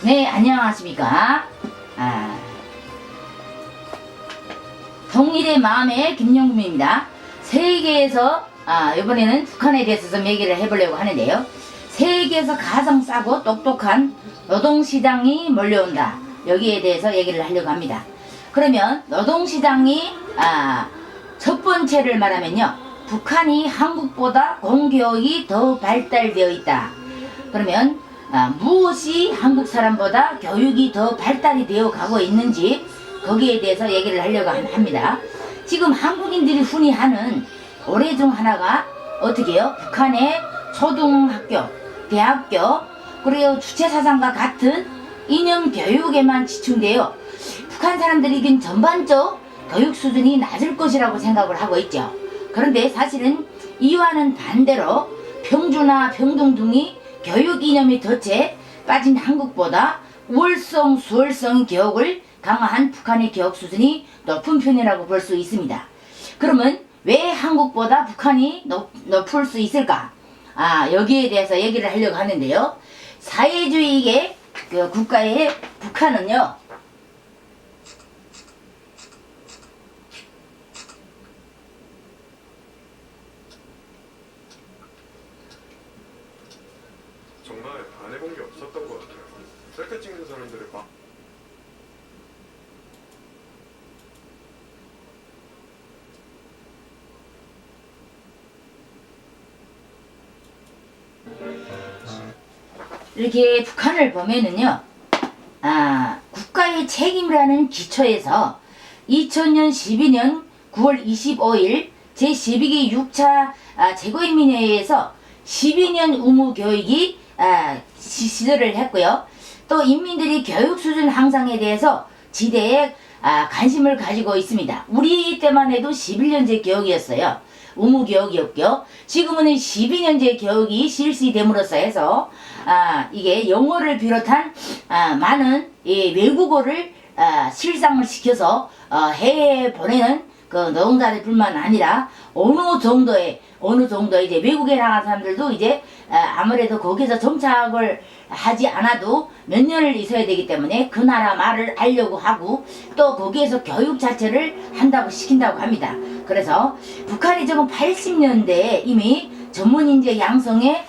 네, 안녕하십니까. 동일의 마음의 김영금입니다. 세계에서 이번에는 북한에 대해서 좀 얘기를 해보려고 하는데요. 세계에서 가장 싸고 똑똑한 노동시장이 몰려온다. 여기에 대해서 얘기를 하려고 합니다. 그러면 노동시장이 첫 번째를 말하면요, 북한이 한국보다 공교육이 더 발달되어 있다. 그러면 무엇이 한국 사람보다 교육이 더 발달이 되어 가고 있는지 거기에 대해서 얘기를 하려고 합니다. 지금 한국인들이 흔히 하는 오해 중 하나가 어떻게 해요? 북한의 초등학교, 대학교, 그리고 주체사상과 같은 이념 교육에만 집중되어 북한 사람들이 전반적 교육 수준이 낮을 것이라고 생각을 하고 있죠. 그런데 사실은 이와는 반대로 평주나 평등 등이 교육 이념이 덫에 빠진 한국보다 우월성, 수월성 교육을 강화한 북한의 교육 수준이 높은 편이라고 볼 수 있습니다. 그러면 왜 한국보다 북한이 높을 수 있을까? 여기에 대해서 얘기를 하려고 하는데요. 사회주의의 국가의 북한은요, 정말 안 해본 게 없었던 것 같아요. 셀카 찍는 사람들을 막 이렇게 북한을 보면은요, 국가의 책임이라는 기초에서 2000년 12년 9월 25일 제12기 6차 최고인민회의에서 12년 의무 교육이 시도를 했고요. 또 인민들이 교육 수준 향상에 대해서 지대에 관심을 가지고 있습니다. 우리 때만 해도 11년제 교육이었어요. 의무 교육이었고요. 지금은 12년제 교육이 실시됨으로써 해서 이게 영어를 비롯한 많은 외국어를 실상을 시켜서 해외에 보내는 그 노동자들뿐만 아니라 어느 정도의 이제 외국에 나간 사람들도 이제 아무래도 거기서 정착을 하지 않아도 몇 년을 있어야 되기 때문에 그 나라 말을 알려고 하고 또 거기에서 교육 자체를 한다고 시킨다고 합니다. 그래서 북한이 지금 80년대에 이미 전문인재 양성의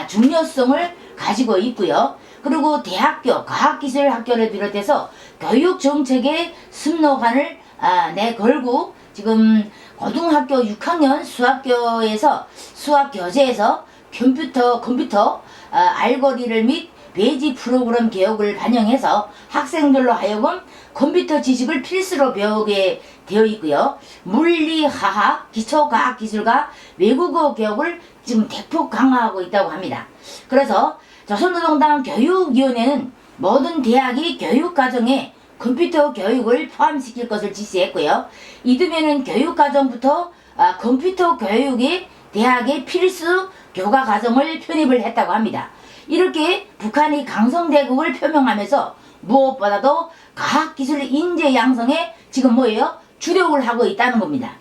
중요성을 가지고 있고요. 그리고 대학교, 과학기술학교를 비롯해서 교육정책의 승로관을 내걸고 지금 고등학교 6학년 수학교에서 수학교재에서 컴퓨터 알고리를 및 배지 프로그램 교육을 반영해서 학생들로 하여금 컴퓨터 지식을 필수로 배우게 되어 있고요. 물리, 화학, 기초과학기술과 외국어 교육을 지금 대폭 강화하고 있다고 합니다. 그래서 조선노동당 교육위원회는 모든 대학이 교육과정에 컴퓨터 교육을 포함시킬 것을 지시했고요. 이듬해는 교육과정부터 컴퓨터 교육이 대학의 필수 교과 과정을 편입을 했다고 합니다. 이렇게 북한이 강성대국을 표명하면서 무엇보다도 과학기술 인재 양성에 지금 뭐예요? 주력을 하고 있다는 겁니다.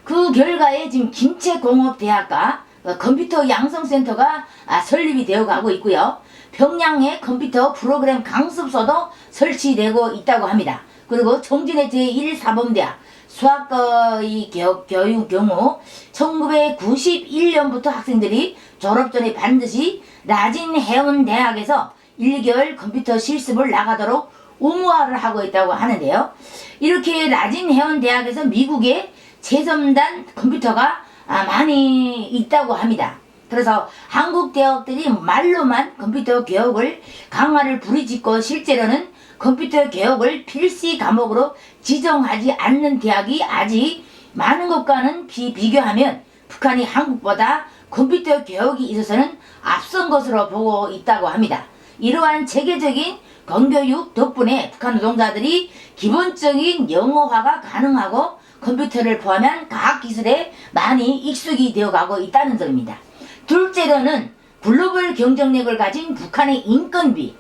그 결과에 지금 김체공업대학과 컴퓨터 양성센터가 설립이 되어 가고 있고요. 평양에 컴퓨터 프로그램 강습소도 설치되고 있다고 합니다. 그리고 청진의 제1사범대학 수학과의 교육 경우 1991년부터 학생들이 졸업 전에 반드시 라진 해운대학에서 1개월 컴퓨터 실습을 나가도록 의무화를 하고 있다고 하는데요. 이렇게 라진 해운대학에서 미국의 최첨단 컴퓨터가 많이 있다고 합니다. 그래서 한국 대학들이 말로만 컴퓨터 교육을 강화를 부리짓고 실제로는 컴퓨터 교육을 필시 과목으로 지정하지 않는 대학이 아직 많은 것과는 비교하면 북한이 한국보다 컴퓨터 교육이 있어서는 앞선 것으로 보고 있다고 합니다. 이러한 체계적인 공교육 덕분에 북한 노동자들이 기본적인 영어화가 가능하고 컴퓨터를 포함한 과학기술에 많이 익숙이 되어가고 있다는 점입니다. 둘째로는 글로벌 경쟁력을 가진 북한의 인건비.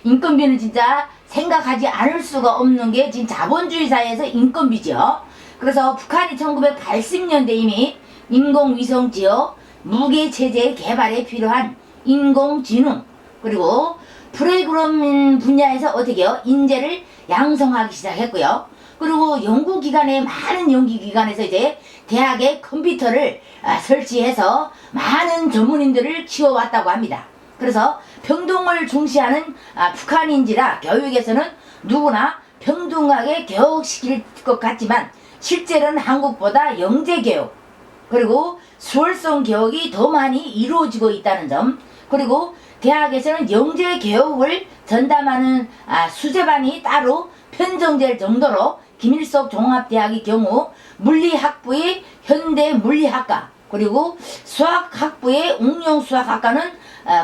인건비는 진짜 생각하지 않을 수가 없는 게 지금 자본주의 사회에서 인건비죠. 그래서 북한이 1980년대 이미 인공위성 지역 무게체제 개발에 필요한 인공지능, 그리고 프로그램 분야에서 어떻게요? 인재를 양성하기 시작했고요. 그리고 연구기관에 많은 연구기관에서 이제 대학에 컴퓨터를 설치해서 많은 전문인들을 키워왔다고 합니다. 그래서 평등을 중시하는 북한인지라 교육에서는 누구나 평등하게 교육시킬 것 같지만 실제로는 한국보다 영재교육 그리고 수월성 교육이 더 많이 이루어지고 있다는 점, 그리고 대학에서는 영재교육을 전담하는 수재반이 따로 편성될 정도로 김일성 종합대학의 경우 물리학부의 현대물리학과 그리고 수학학부의 응용수학학과는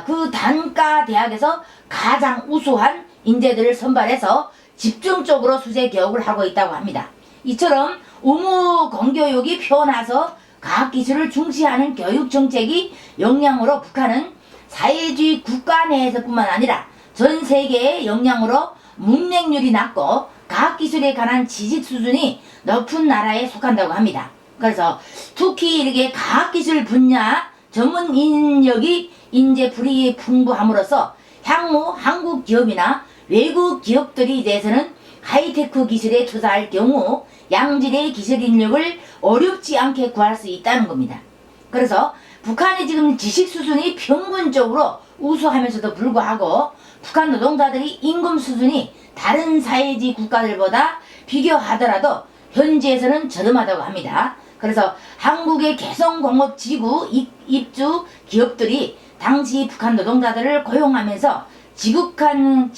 그 단과 대학에서 가장 우수한 인재들을 선발해서 집중적으로 수재 교육을 하고 있다고 합니다. 이처럼 의무 공교육이 펴나서 과학기술을 중시하는 교육정책이 역량으로 북한은 사회주의 국가 내에서뿐만 아니라 전 세계의 역량으로 문맹률이 낮고 과학기술에 관한 지식 수준이 높은 나라에 속한다고 합니다. 그래서 특히 이렇게 과학기술 분야 전문 인력이 인재 불이 풍부함으로써 향후 한국 기업이나 외국 기업들에 대해서는 하이테크 기술에 투자할 경우 양질의 기술 인력을 어렵지 않게 구할 수 있다는 겁니다. 그래서 북한이 지금 지식 수준이 평균적으로 우수하면서도 불구하고 북한 노동자들이 임금 수준이 다른 사회주의 국가들보다 비교하더라도 현지에서는 저렴하다고 합니다. 그래서 한국의 개성공업지구 입주 기업들이 당시 북한 노동자들을 고용하면서 지급한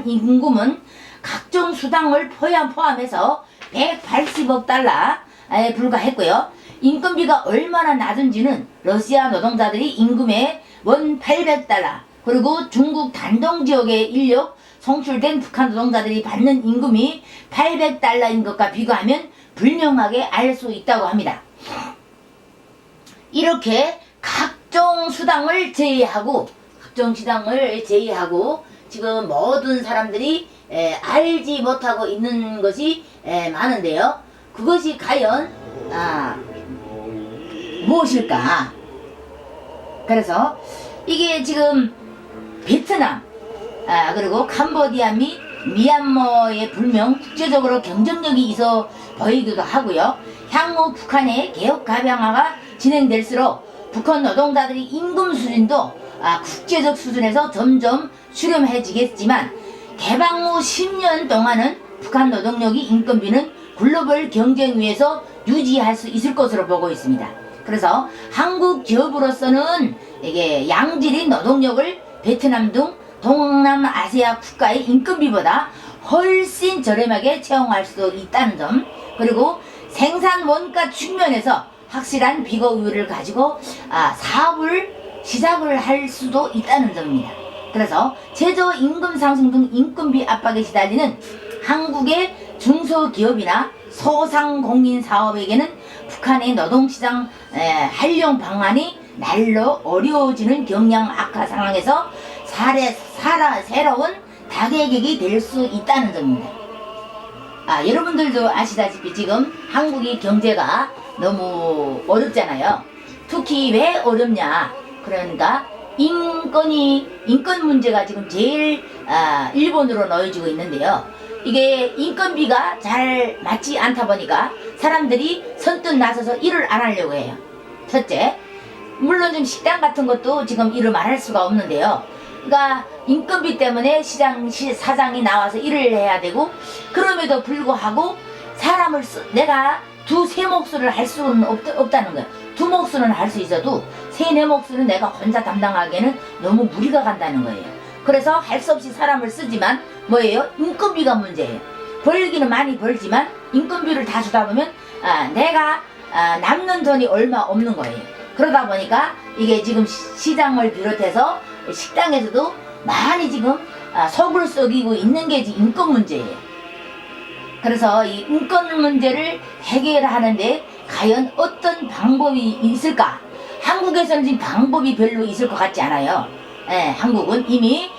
임금은 각종 수당을 포함해서 180억 달러에 불과했고요. 인건비가 얼마나 낮은지는 러시아 노동자들이 임금에 원 800달러 그리고 중국 단동 지역의 인력 송출된 북한 노동자들이 받는 임금이 800달러인 것과 비교하면 분명하게 알 수 있다고 합니다. 이렇게 각종 수당을 제외하고 지금 모든 사람들이 알지 못하고 있는 것이 많은데요. 그것이 과연 무엇일까? 그래서 이게 지금 베트남 그리고 캄보디아 및 미얀마의 불명 국제적으로 경쟁력이 있어 보이기도 하고요. 향후 북한의 개혁 가병화가 진행될수록 북한 노동자들의 임금 수준도 국제적 수준에서 점점 수렴해지겠지만 개방 후 10년 동안은 북한 노동력의 인건비는 글로벌 경쟁 위에서 유지할 수 있을 것으로 보고 있습니다. 그래서 한국 기업으로서는 이게 양질의 노동력을 베트남 등 동남아시아 국가의 인건비보다 훨씬 저렴하게 채용할 수 있다는 점, 그리고 생산 원가 측면에서 확실한 비교율을 가지고 사업을 시작을 할 수도 있다는 점입니다. 그래서 최저 임금 상승 등 인건비 압박에 시달리는 한국의 중소기업이나 소상공인 사업에게는 북한의 노동시장 활용 방안이 날로 어려워지는 경량 악화 상황에서 새로운 타격이 될 수 있다는 점입니다. 여러분들도 아시다시피 지금 한국의 경제가 너무 어렵잖아요. 특히 왜 어렵냐? 그러니까 인권 문제가 지금 제일 일본으로 놓여지고 있는데요. 이게 인건비가 잘 맞지 않다 보니까 사람들이 선뜻 나서서 일을 안 하려고 해요. 첫째, 물론 좀 식당 같은 것도 지금 일을 말할 수가 없는데요. 그러니까 인건비 때문에 사장이 나와서 일을 해야 되고, 그럼에도 불구하고 사람을 내가 두세 몫을 할 수는 없다는 거예요. 두 몫은 할 수 있어도 세네 몫은 내가 혼자 담당하기에는 너무 무리가 간다는 거예요. 그래서 할 수 없이 사람을 쓰지만 뭐예요? 인건비가 문제예요. 벌기는 많이 벌지만 인건비를 다 주다 보면 내가 남는 돈이 얼마 없는 거예요. 그러다 보니까 이게 지금 시장을 비롯해서 식당에서도 많이 지금 속을 썩이고 있는 게 인권 문제예요. 그래서 이 인권 문제를 해결하는데 과연 어떤 방법이 있을까? 한국에서는 지금 방법이 별로 있을 것 같지 않아요. 한국은 이미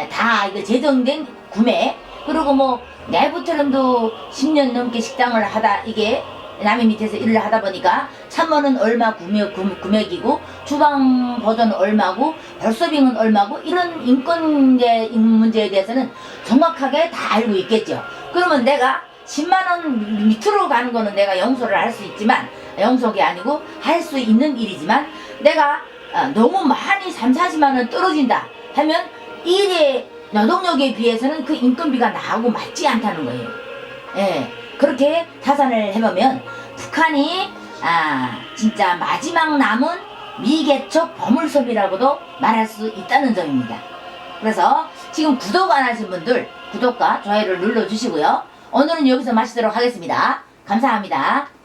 다 이거 제정된 구매, 그리고 뭐 내부처럼도 10년 넘게 식당을 하다 이게 남의 밑에서 일을 하다 보니까 참모는 얼마 금액이고 주방 보조는 얼마고 벌소비는 얼마고 이런 인건계 문제에 대해서는 정확하게 다 알고 있겠죠. 그러면 내가 10만원 밑으로 가는 거는 내가 용서를 할 수 있지만, 용서가 아니고 할 수 있는 일이지만, 내가 너무 많이 30-40만원 떨어진다 하면 일의 노동력에 비해서는 그 인건비가 나하고 맞지 않다는 거예요. 예, 그렇게 타산을 해보면 북한이 진짜 마지막 남은 미개척 보물섬이라고도 말할 수 있다는 점입니다. 그래서 지금 구독 안 하신 분들 구독과 좋아요를 눌러주시고요. 오늘은 여기서 마치도록 하겠습니다. 감사합니다.